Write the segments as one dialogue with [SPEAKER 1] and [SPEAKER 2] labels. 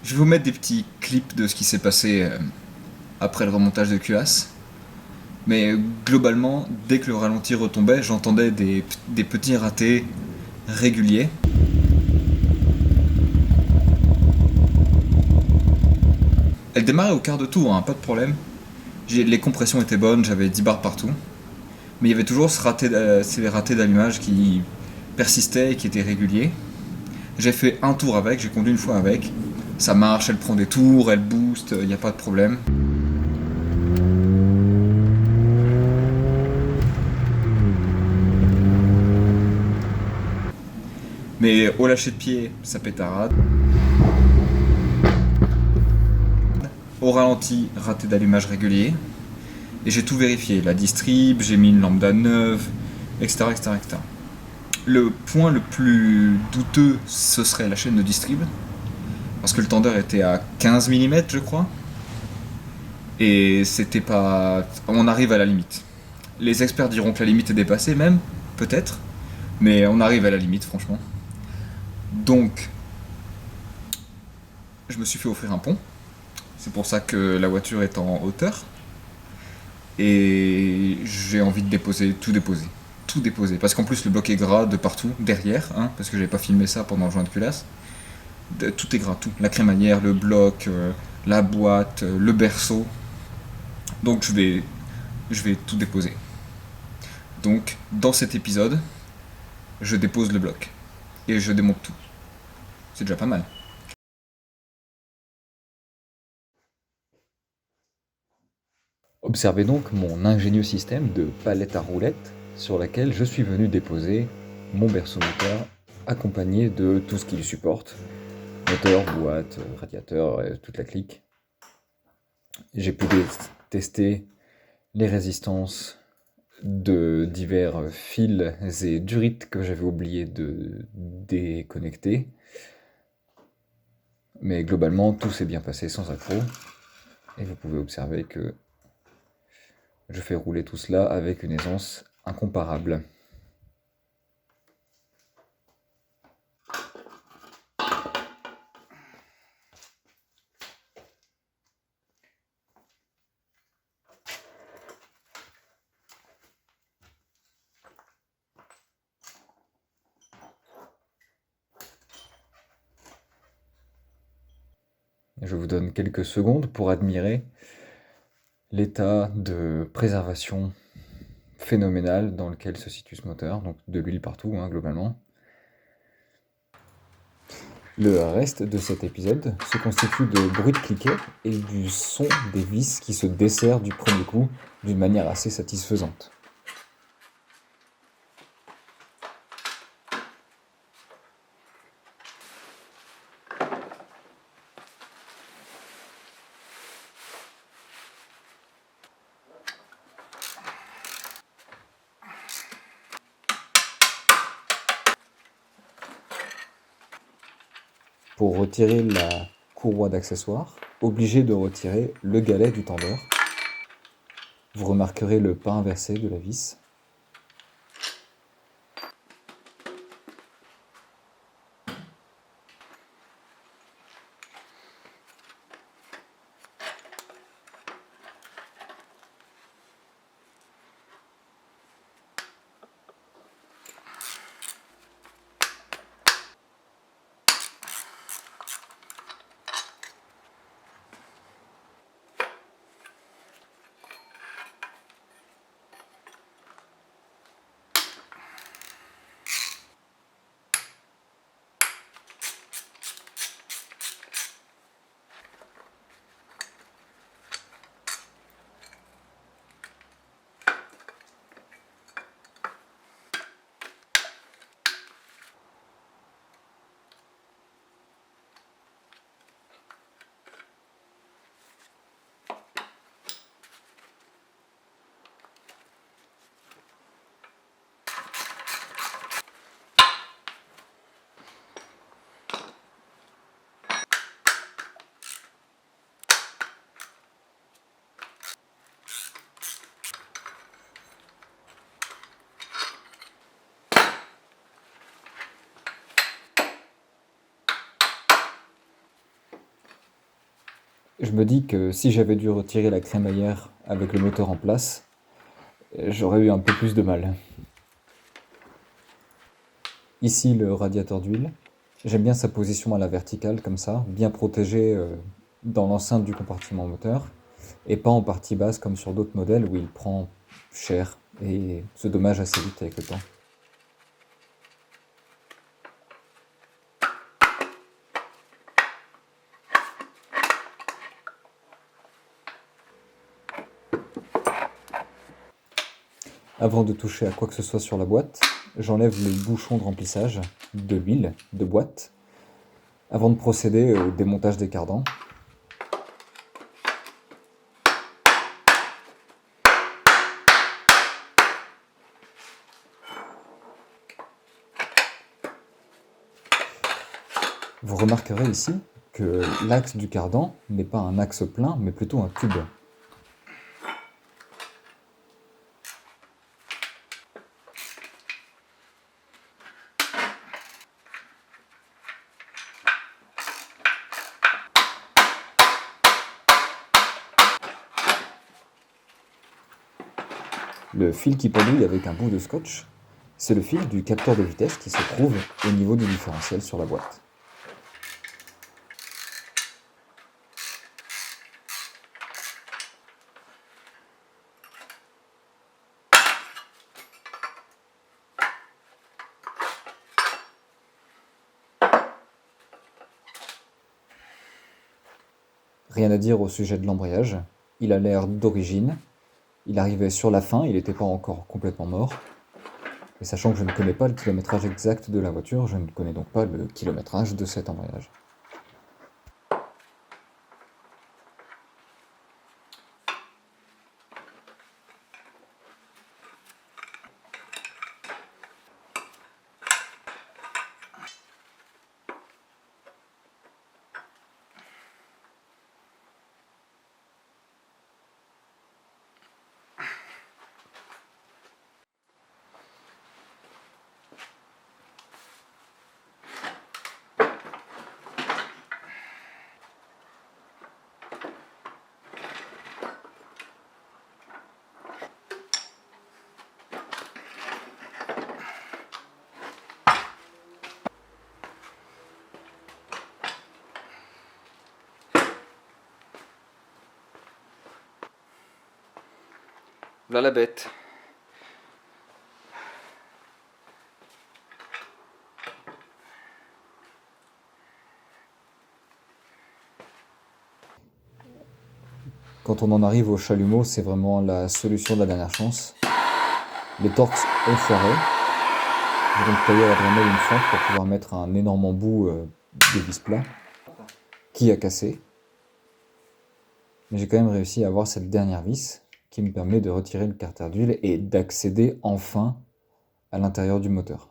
[SPEAKER 1] Je vais vous mettre des petits clips de ce qui s'est passé après le remontage de culasse. Mais globalement, dès que le ralenti retombait, j'entendais des petits ratés réguliers. Elle démarrait au quart de tour, hein, pas de problème. Les compressions étaient bonnes, j'avais 10 bars partout. Mais il y avait toujours ces ratés d'allumage qui persistaient et qui étaient réguliers. J'ai fait un tour avec, j'ai conduit une fois avec. Ça marche, elle prend des tours, elle booste, il n'y a pas de problème. Mais au lâcher de pied, ça pétarade. Au ralenti, raté d'allumage régulier. Et j'ai tout vérifié, la distrib, j'ai mis une lambda neuve, etc., etc., etc. Le point le plus douteux, ce serait la chaîne de distrib, parce que le tendeur était à 15 mm, je crois, et c'était pas... On arrive à la limite. Les experts diront que la limite est dépassée, même, peut-être, mais on arrive à la limite, franchement. Donc, je me suis fait offrir un pont, c'est pour ça que la voiture est en hauteur, et j'ai envie de déposer, tout déposer. Tout déposer. Parce qu'en plus, le bloc est gras de partout, derrière, hein, parce que j'avais pas filmé ça pendant le joint de culasse. Tout est gras, tout. La crémaillère, le bloc, la boîte, le berceau. Donc je vais tout déposer. Donc, dans cet épisode, je dépose le bloc. Et je démonte tout. C'est déjà pas mal.
[SPEAKER 2] Observez donc mon ingénieux système de palette à roulettes sur laquelle je suis venu déposer mon berceau moteur accompagné de tout ce qu'il supporte, moteur, boîte, radiateur, toute la clique. J'ai pu tester les résistances de divers fils et durites que j'avais oublié de déconnecter. Mais globalement, tout s'est bien passé sans accroc. Et vous pouvez observer que je fais rouler tout cela avec une aisance incomparable. Je vous donne quelques secondes pour admirer l'état de préservation phénoménal dans lequel se situe ce moteur, donc de l'huile partout, hein, globalement. Le reste de cet épisode se constitue de bruit de cliquet et du son des vis qui se desserrent du premier coup d'une manière assez satisfaisante. Pour retirer la courroie d'accessoires, obligé de retirer le galet du tendeur. Vous remarquerez le pas inversé de la vis. Je me dis que si j'avais dû retirer la crémaillère avec le moteur en place, j'aurais eu un peu plus de mal. Ici, le radiateur d'huile. J'aime bien sa position à la verticale, comme ça, bien protégé dans l'enceinte du compartiment moteur, et pas en partie basse comme sur d'autres modèles où il prend cher et se dommage assez vite avec le temps. Avant de toucher à quoi que ce soit sur la boîte, j'enlève le bouchon de remplissage de l'huile de boîte avant de procéder au démontage des cardans. Vous remarquerez ici que l'axe du cardan n'est pas un axe plein, mais plutôt un cube. Le fil qui pendouille avec un bout de scotch, c'est le fil du capteur de vitesse qui se trouve au niveau du différentiel sur la boîte. Rien à dire au sujet de l'embrayage, il a l'air d'origine, il arrivait sur la fin, il n'était pas encore complètement mort. Et sachant que je ne connais pas le kilométrage exact de la voiture, je ne connais donc pas le kilométrage de cet embrayage.
[SPEAKER 1] Voilà la bête.
[SPEAKER 2] Quand on en arrive au chalumeau, c'est vraiment la solution de la dernière chance. Les torx ont foiré. J'ai donc taillé à la Dremel une fente pour pouvoir mettre un énorme embout de vis plat qui a cassé. Mais j'ai quand même réussi à avoir cette dernière vis qui me permet de retirer le carter d'huile et d'accéder enfin à l'intérieur du moteur.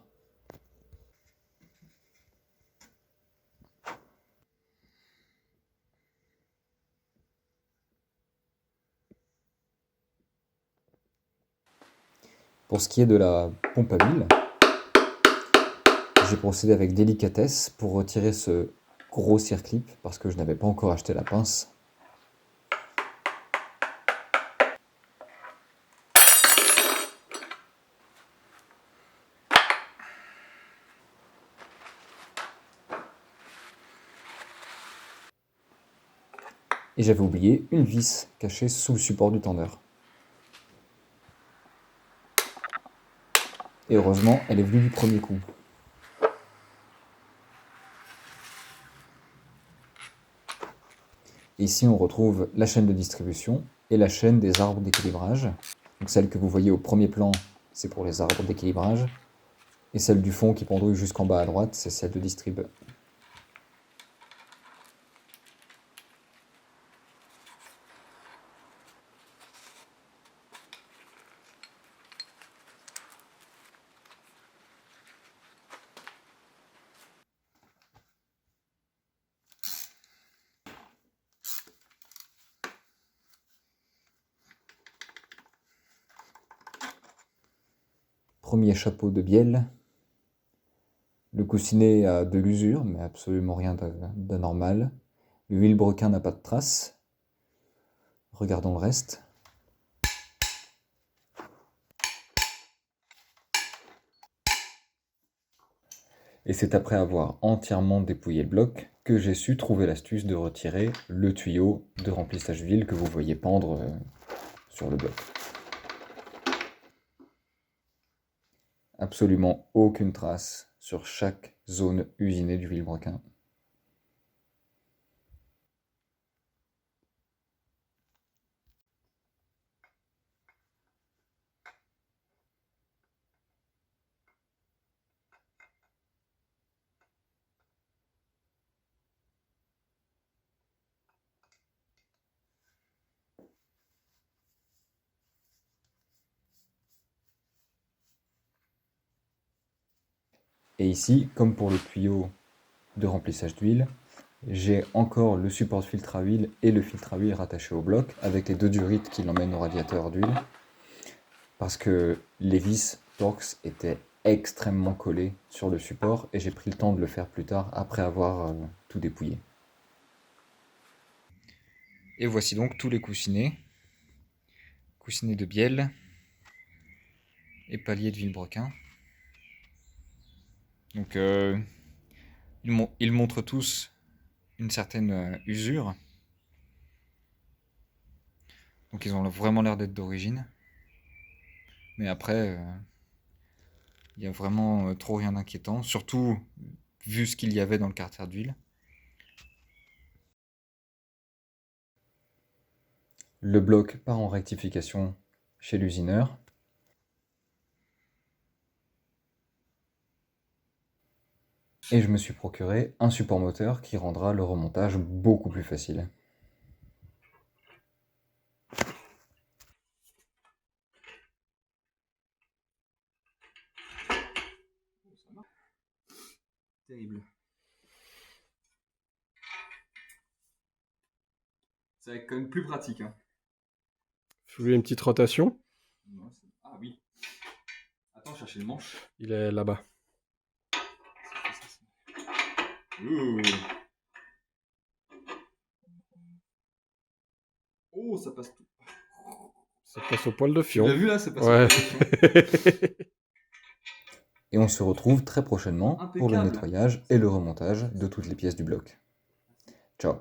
[SPEAKER 2] Pour ce qui est de la pompe à huile, j'ai procédé avec délicatesse pour retirer ce gros circlip parce que je n'avais pas encore acheté la pince. Et j'avais oublié une vis cachée sous le support du tendeur. Et heureusement, elle est venue du premier coup. Et ici, on retrouve la chaîne de distribution et la chaîne des arbres d'équilibrage. Donc celle que vous voyez au premier plan, c'est pour les arbres d'équilibrage. Et celle du fond qui pendouille jusqu'en bas à droite, c'est celle de distrib. Premier chapeau de bielle. Le coussinet a de l'usure, mais absolument rien d'anormal. Le vilebrequin n'a pas de traces. Regardons le reste. Et c'est après avoir entièrement dépouillé le bloc que j'ai su trouver l'astuce de retirer le tuyau de remplissage d'huile que vous voyez pendre sur le bloc. Absolument aucune trace sur chaque zone usinée du vilebrequin. Et ici, comme pour le tuyau de remplissage d'huile, j'ai encore le support de filtre à huile et le filtre à huile rattaché au bloc avec les deux durites qui l'emmènent au radiateur d'huile parce que les vis Torx étaient extrêmement collées sur le support et j'ai pris le temps de le faire plus tard après avoir tout dépouillé. Et voici donc tous les coussinets de bielle et paliers de vilebrequin. Donc ils montrent tous une certaine usure. Donc ils ont vraiment l'air d'être d'origine. Mais après, il n'y a vraiment trop rien d'inquiétant, surtout vu ce qu'il y avait dans le carter d'huile. Le bloc part en rectification chez l'usineur. Et je me suis procuré un support moteur qui rendra le remontage beaucoup plus facile.
[SPEAKER 1] Terrible. C'est quand même plus pratique. Hein.
[SPEAKER 3] Je voulais une petite rotation.
[SPEAKER 1] Ah oui. Attends, chercher le manche.
[SPEAKER 3] Il est là-bas.
[SPEAKER 1] Ouh. Oh, ça passe tout.
[SPEAKER 3] Ça passe au poil de
[SPEAKER 1] Tu
[SPEAKER 3] fion.
[SPEAKER 1] l'as vu là, ça passe
[SPEAKER 3] Ouais.
[SPEAKER 2] Et on se retrouve très prochainement pour le
[SPEAKER 1] Impeccable.
[SPEAKER 2] nettoyage et le remontage de toutes les pièces du bloc. Ciao.